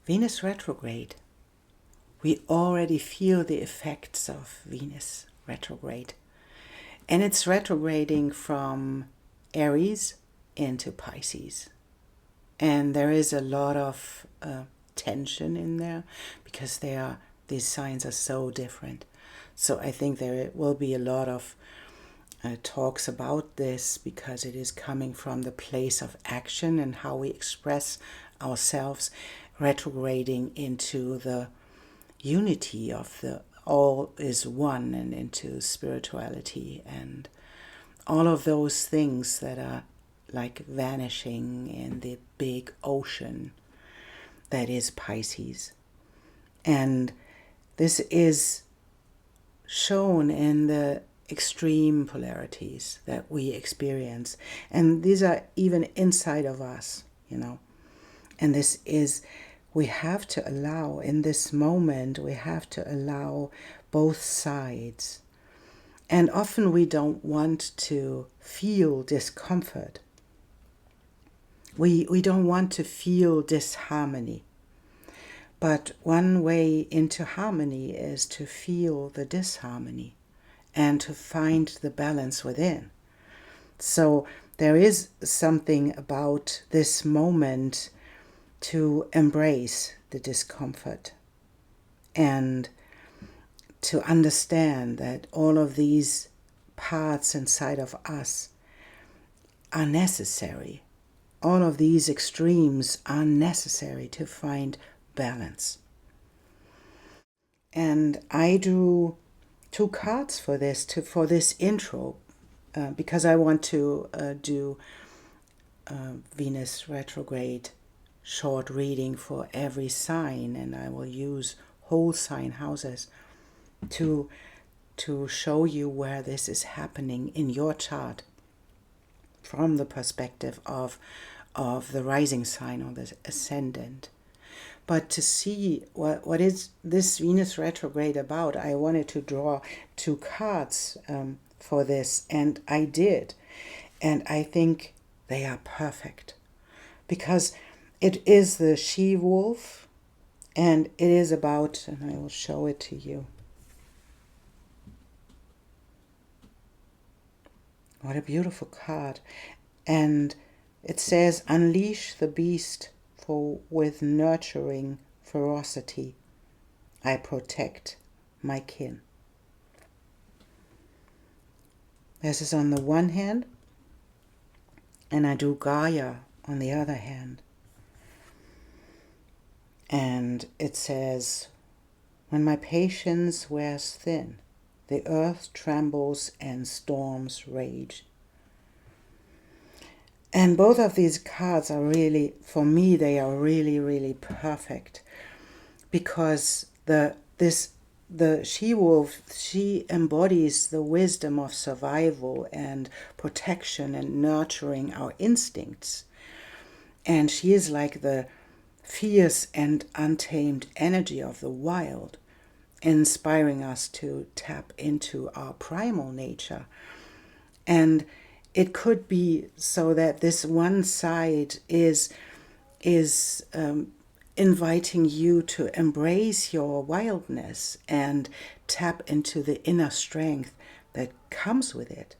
Venus retrograde. We already feel the effects of Venus retrograde. And it's retrograding from Aries into Pisces. And there is a lot of tension in there because these signs are so different. So I think there will be a lot of talks about this because it is coming from the place of action and how we express ourselves, retrograding into the unity of the all is one and into spirituality and all of those things that are like vanishing in the big ocean that is Pisces. And this is shown in the extreme polarities that we experience. And these are even inside of us, And this is, we have to allow, in this moment, we have to allow both sides. And often we don't want to feel discomfort. We don't want to feel disharmony. But one way into harmony is to feel the disharmony and to find the balance within. So there is something about this moment to embrace the discomfort and to understand that all of these parts inside of us are necessary. All of these extremes are necessary to find balance. And I drew 2 cards for this intro because I want to do Venus retrograde short reading for every sign, and I will use whole sign houses to show you where this is happening in your chart from the perspective of the rising sign or the ascendant. But to see what is this Venus retrograde about, I wanted to draw 2 cards for this, and I did. And I think they are perfect because it is the she-wolf, and it is about, and I will show it to you. What a beautiful card. And it says, unleash the beast, for with nurturing ferocity I protect my kin. This is on the one hand, and I do Gaia on the other hand. And it says, when my patience wears thin, the earth trembles and storms rage. And both of these cards are really, for me, they are really, really perfect. Because the she-wolf, she embodies the wisdom of survival and protection and nurturing our instincts. And she is like the fierce and untamed energy of the wild, inspiring us to tap into our primal nature. And it could be so that this one side is inviting you to embrace your wildness and tap into the inner strength that comes with it,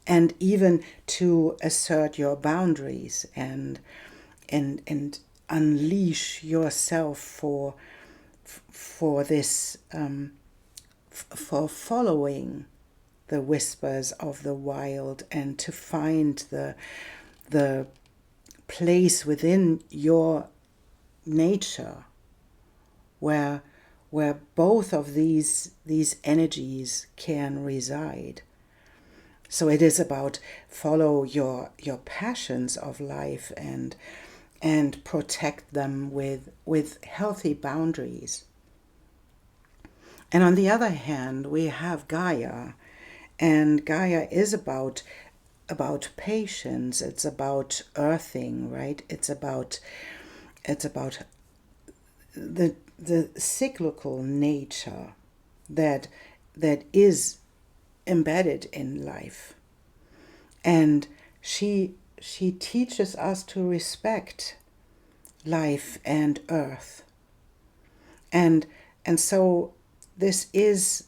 and even to assert your boundaries and unleash yourself for this for following the whispers of the wild, and to find the place within your nature where both of these energies can reside. So it is about follow your passions of life and protect them with healthy boundaries. And on the other hand, we have Gaia, and Gaia is about patience. It's about earthing, right? It's about the cyclical nature that is embedded in life. And she teaches us to respect life and earth. And so this is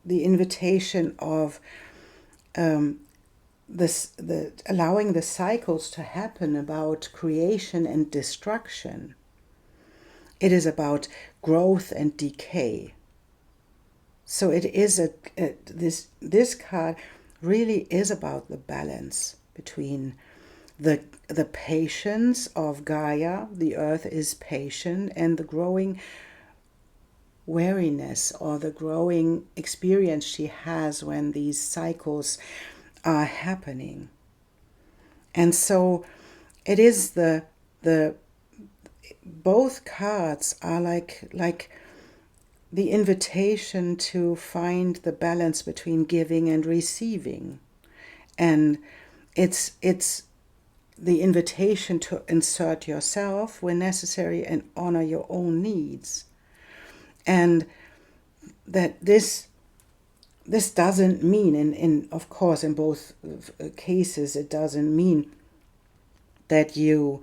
the invitation of allowing the cycles to happen about creation and destruction. It is about growth and decay. So it is this card really is about the balance between the patience of Gaia, the earth is patient, and the growing wariness or the growing experience she has when these cycles are happening. And so it is both cards are like the invitation to find the balance between giving and receiving. And it's the invitation to insert yourself when necessary and honor your own needs. And that this doesn't mean, in of course in both cases, it doesn't mean that you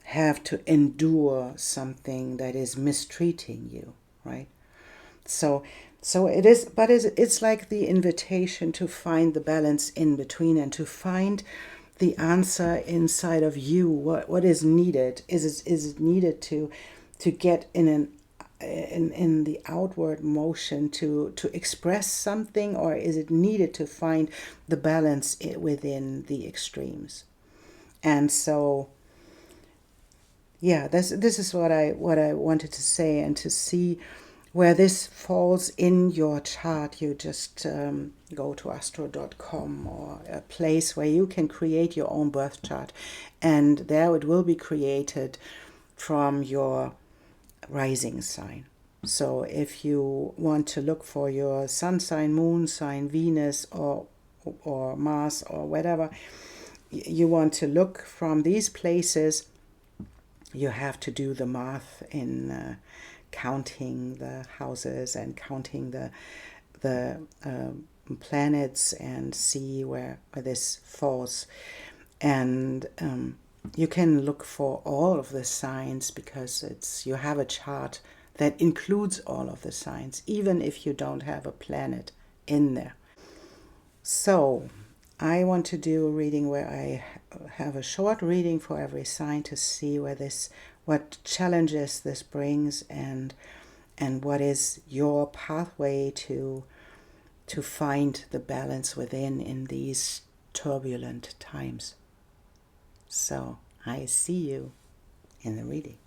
have to endure something that is mistreating you, right? So it is, but it's like the invitation to find the balance in between and to find the answer inside of you. What is needed? Is it needed to get in the outward motion to express something, or is it needed to find the balance within the extremes? And so, yeah, this is what I wanted to say. And to see where this falls in your chart, you just go to astro.com, or a place where you can create your own birth chart, and there it will be created from your rising sign. So if you want to look for your sun sign, moon sign, Venus, or Mars, or whatever you want to look from these places, you have to do the math in counting the houses and counting the planets and see where this falls. And you can look for all of the signs, because you have a chart that includes all of the signs, even if you don't have a planet in there. So I want to do a reading where I have a short reading for every sign to see what challenges this brings, and what is your pathway to find the balance within in these turbulent times. So I see you in the reading.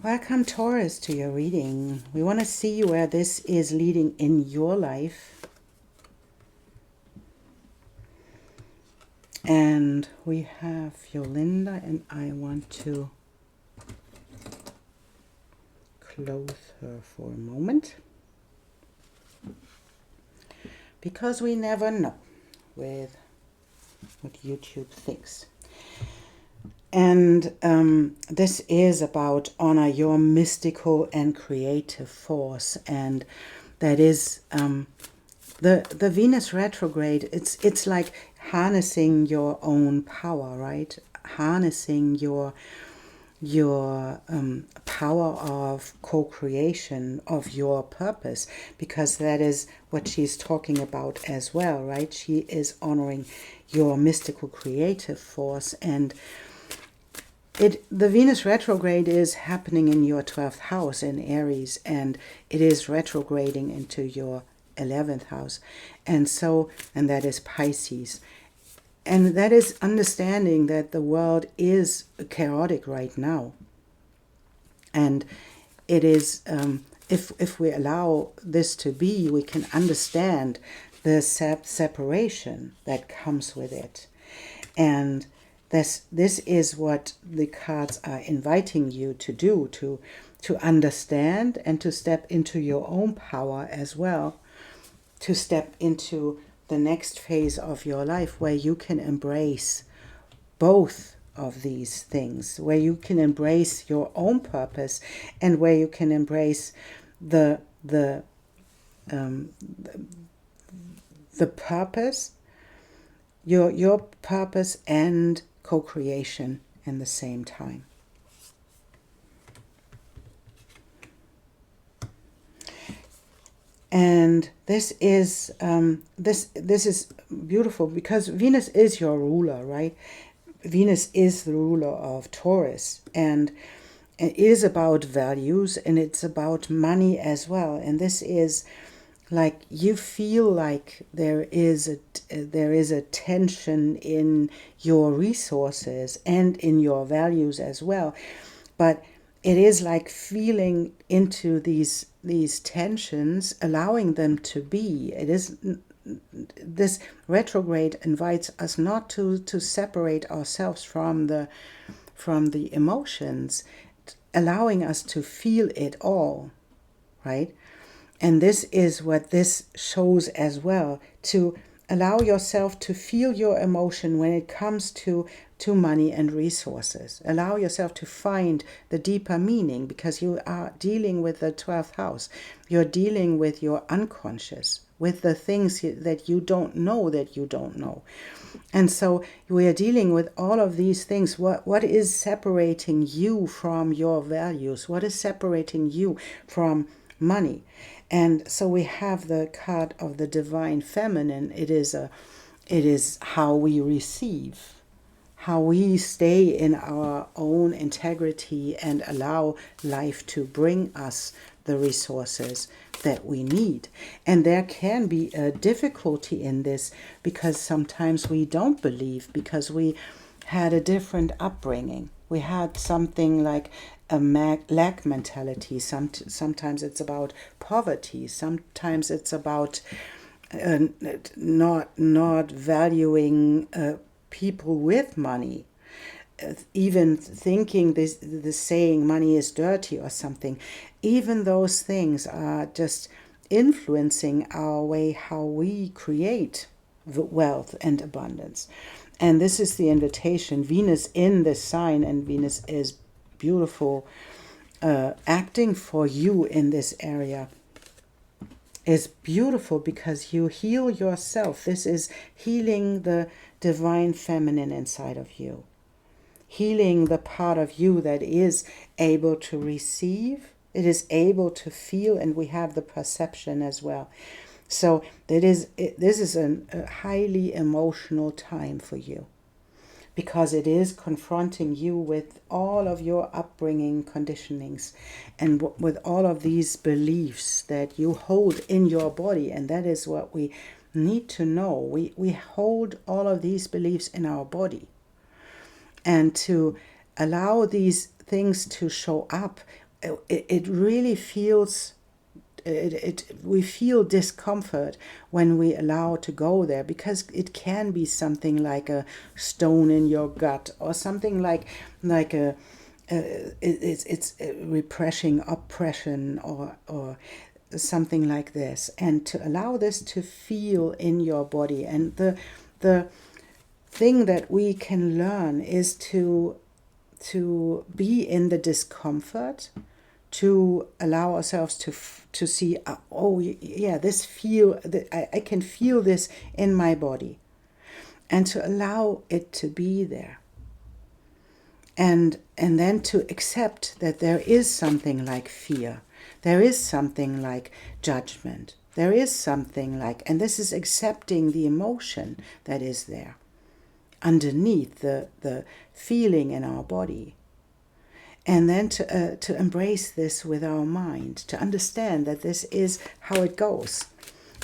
Welcome, Taurus, to your reading. We want to see where this is leading in your life. And we have Yolanda, and I want to close her for a moment, because we never know with what YouTube thinks. And this is about honor your mystical and creative force, and that is the Venus retrograde. It's like harnessing your own power, right? Harnessing your power of co-creation of your purpose, because that is what she's talking about as well, right? She is honoring your mystical creative force. And the Venus retrograde is happening in your 12th house in Aries, and it is retrograding into your 11th house, and that is Pisces. And that is understanding that the world is chaotic right now. And it is, if we allow this to be, we can understand the separation that comes with it. And this is what the cards are inviting you to do, to understand and to step into your own power as well, to step into the next phase of your life where you can embrace both of these things, where you can embrace your own purpose, and where you can embrace the purpose, your purpose and co-creation in the same time. And this is beautiful because Venus is your ruler, right? Venus is the ruler of Taurus, and it is about values, and it's about money as well. And this is like you feel like there is a tension in your resources and in your values as well, but it is like feeling into these tensions, allowing them to be. It is, this retrograde invites us not to separate ourselves from the emotions, allowing us to feel it all, right? And this is what this shows as well, to allow yourself to feel your emotion when it comes to money and resources. Allow yourself to find the deeper meaning, because you are dealing with the 12th house. You're dealing with your unconscious, with the things that you don't know. And so we are dealing with all of these things. What is separating you from your values? What is separating you from money? And so we have the card of the divine feminine. It is how we receive, how we stay in our own integrity and allow life to bring us the resources that we need. And there can be a difficulty in this, because sometimes we don't believe, because we had a different upbringing. We had something like a lack mentality. Sometimes it's about poverty. Sometimes it's about not valuing people with money. Even thinking the saying money is dirty or something. Even those things are just influencing our way how we create wealth and abundance. And this is the invitation. Venus in this sign, and Venus is beautiful, acting for you in this area is beautiful, because you heal yourself. This is healing the divine feminine inside of you. Healing the part of you that is able to receive, it is able to feel, and we have the perception as well. So this is a highly emotional time for you, because it is confronting you with all of your upbringing conditionings and with all of these beliefs that you hold in your body. And that is what we need to know. We hold all of these beliefs in our body. And to allow these things to show up, it really feels... we feel discomfort when we allow to go there, because it can be something like a stone in your gut, or something like it's repressing oppression, or something like this. And to allow this to feel in your body. And the thing that we can learn is to be in the discomfort, to allow ourselves to see, oh yeah, I can feel this in my body, and to allow it to be there, and then to accept that there is something like fear, there is something like judgment, there is something like, and this is accepting the emotion that is there underneath the feeling in our body. And then to embrace this with our mind, to understand that this is how it goes,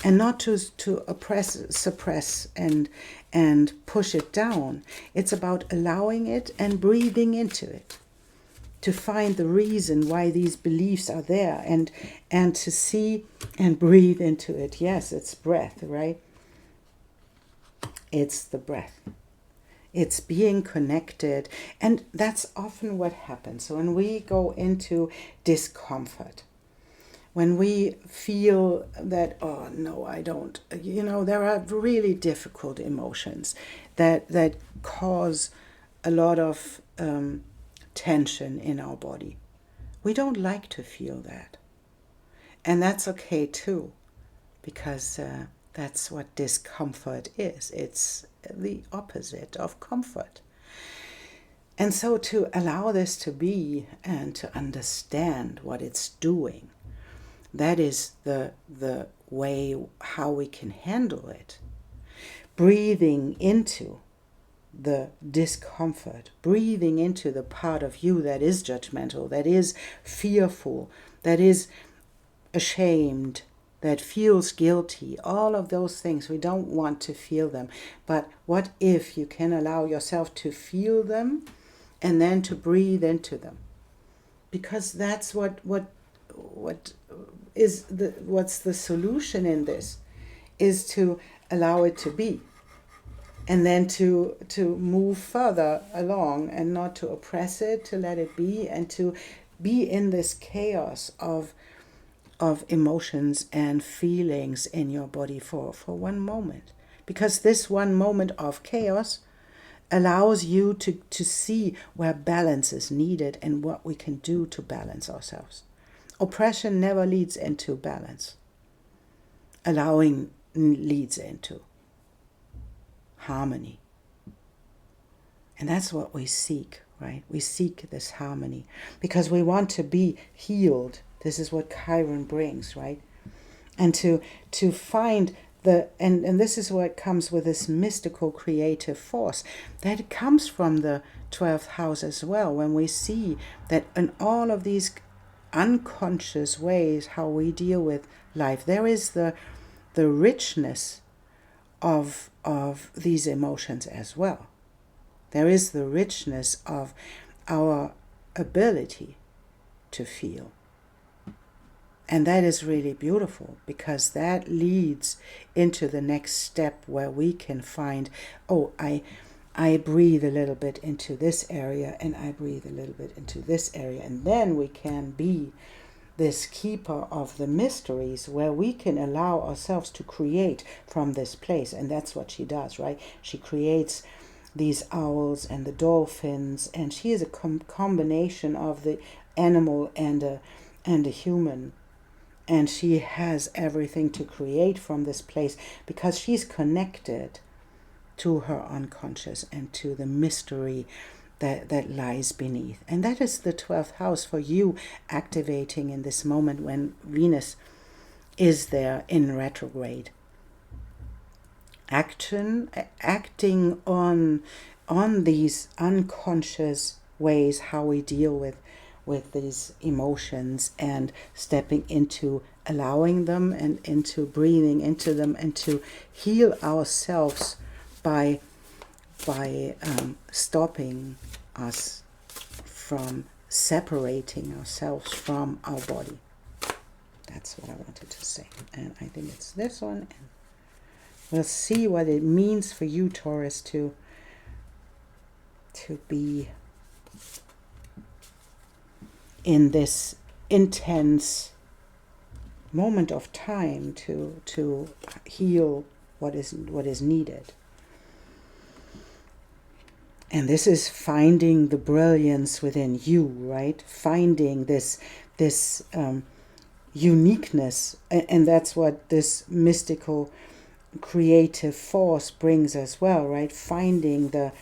and not to oppress, suppress, and push it down. It's about allowing it and breathing into it, to find the reason why these beliefs are there, and to see and breathe into it. Yes, it's breath, right? It's the breath. It's being connected. And that's often what happens when we go into discomfort. When we feel that, oh, no, I don't. There are really difficult emotions that cause a lot of tension in our body. We don't like to feel that. And that's okay too, because that's what discomfort is. It's the opposite of comfort. And so to allow this to be and to understand what it's doing, that is the way how we can handle it. Breathing into the discomfort, breathing into the part of you that is judgmental, that is fearful, that is ashamed, that feels guilty, all of those things. We don't want to feel them. But what if you can allow yourself to feel them and then to breathe into them? Because that's what's the solution in this, is to allow it to be. And then to move further along and not to oppress it, to let it be, and to be in this chaos of emotions and feelings in your body for one moment. Because this one moment of chaos allows you to see where balance is needed and what we can do to balance ourselves. Oppression never leads into balance. Allowing leads into harmony. And that's what we seek, right? We seek this harmony because we want to be healed. This is what Chiron brings, right? And to find and this is what comes with this mystical creative force, that it comes from the 12th house as well, when we see that in all of these unconscious ways how we deal with life, there is the richness of these emotions as well. There is the richness of our ability to feel. And that is really beautiful, because that leads into the next step where we can find, oh, I breathe a little bit into this area and I breathe a little bit into this area. And then we can be this keeper of the mysteries, where we can allow ourselves to create from this place. And that's what she does, right? She creates these owls and the dolphins, and she is a combination of the animal and a human. And she has everything to create from this place, because she's connected to her unconscious and to the mystery that lies beneath. And that is the 12th house for you, activating in this moment when Venus is there in retrograde. Acting on these unconscious ways how we deal with these emotions, and stepping into allowing them and into breathing into them, and to heal ourselves by stopping us from separating ourselves from our body. That's what I wanted to say. And I think it's this one. And we'll see what it means for you, Taurus, to be in this intense moment of time to heal what is needed. And this is finding the brilliance within you, right? Finding this uniqueness, and that's what this mystical creative force brings as well, right? Finding the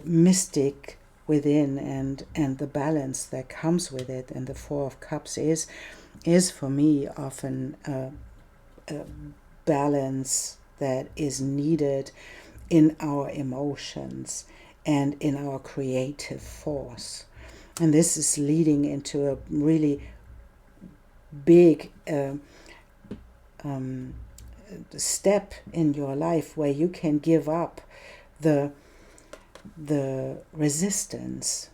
mystic within and the balance that comes with it. And the Four of Cups is for me often a balance that is needed in our emotions and in our creative force. And this is leading into a really big step in your life, where you can give up the resistance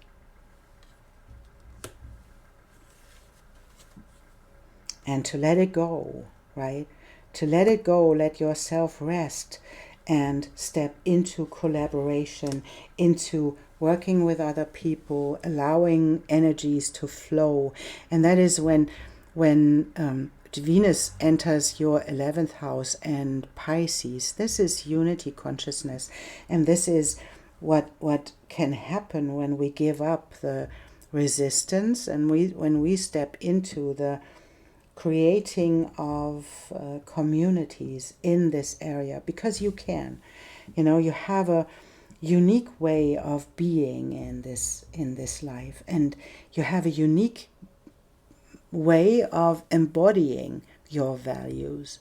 and to let it go, right? To let it go, let yourself rest, and step into collaboration, into working with other people, allowing energies to flow. And that is when Venus enters your 11th house and Pisces. This is unity consciousness, and this is what can happen when we give up the resistance, and when we step into the creating of communities in this area, because you can, you have a unique way of being in this life, and you have a unique way of embodying your values.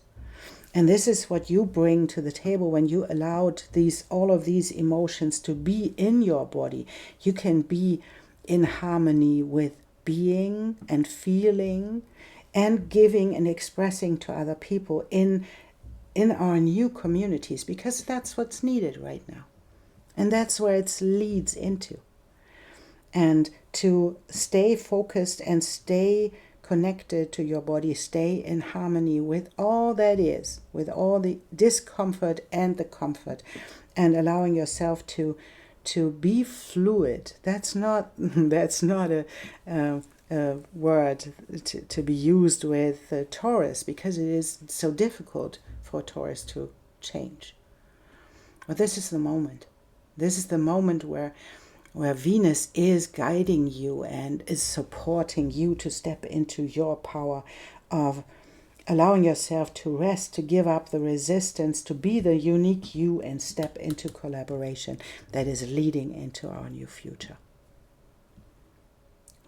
And this is what you bring to the table when you allowed all of these emotions to be in your body. You can be in harmony with being and feeling and giving and expressing to other people in our new communities, because that's what's needed right now. And that's where it leads into. And to stay focused and stay connected to your body, stay in harmony with all that is, with all the discomfort and the comfort, and allowing yourself to be fluid. That's not a word to be used with Taurus, because it is so difficult for Taurus to change. But this is the moment. This is the moment where Venus is guiding you and is supporting you to step into your power of allowing yourself to rest, to give up the resistance, to be the unique you, and step into collaboration that is leading into our new future.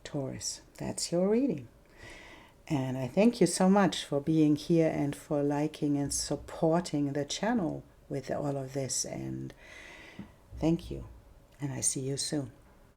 Taurus, that's your reading. And I thank you so much for being here and for liking and supporting the channel with all of this. And thank you. And I see you soon.